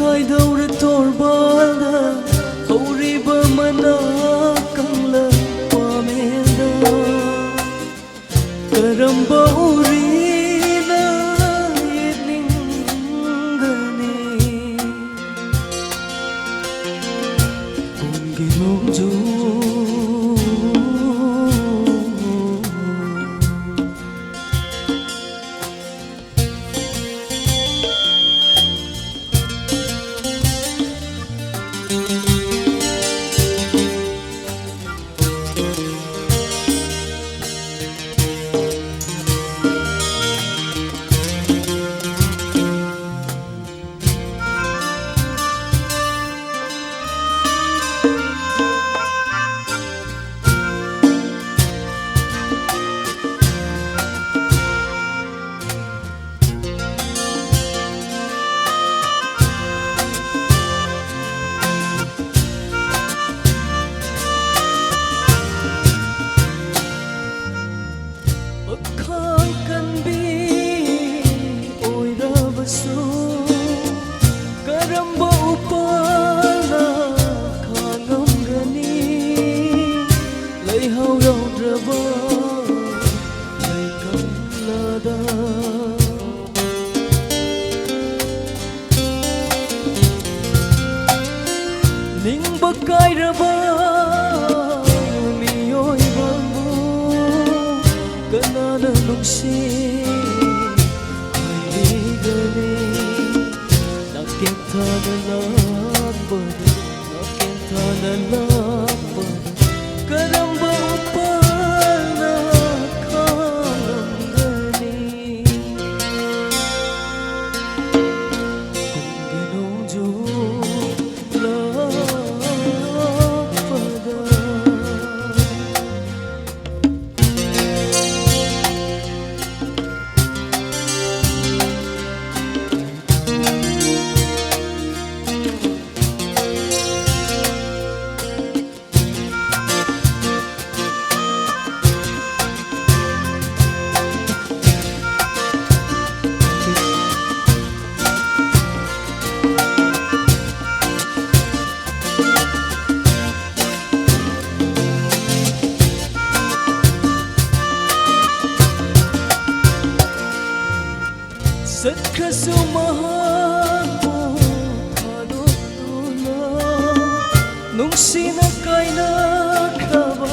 Khaidaura torbada Hauriba mana kangla pamenda Karamba urina yedningane Ungilongju Karamba upala khangamgani Laihau yaudraba laikamlada Ningba kairaba miyoibabu kanana nungsi Karamba upala khangamgani Ungilongju lapada Satkasu mahamu kadutuna Nungsina kaina kaba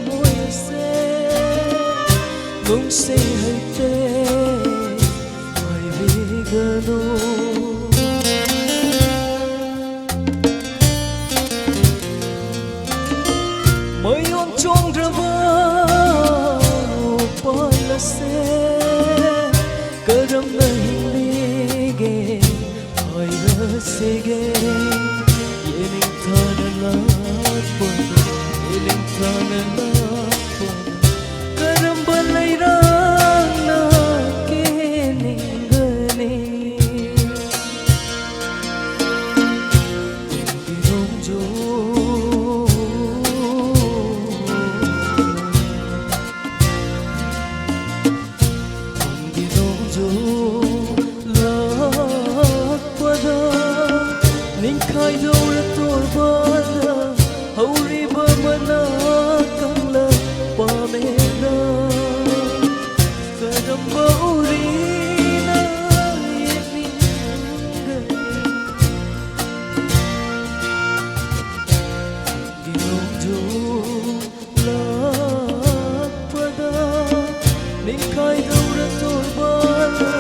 moise Nungsi haite mai vigano Mayon chong drama palase Karam nahilige hayra sige yening thanalat pada yening thanalat pada karam balairang na keningane Ungilongju Khaidaura torbada Hauriba mana kangla pamenda Karamba urina yedningane Ungilongju lapada Khaidaura torbada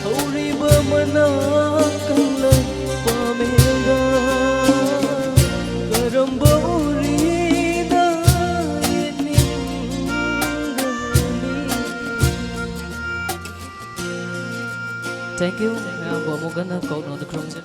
Hauriba mana kangla pamenda Karamba urina yedningane Thank you. Bộ môn gắn cậu nó được không chứ?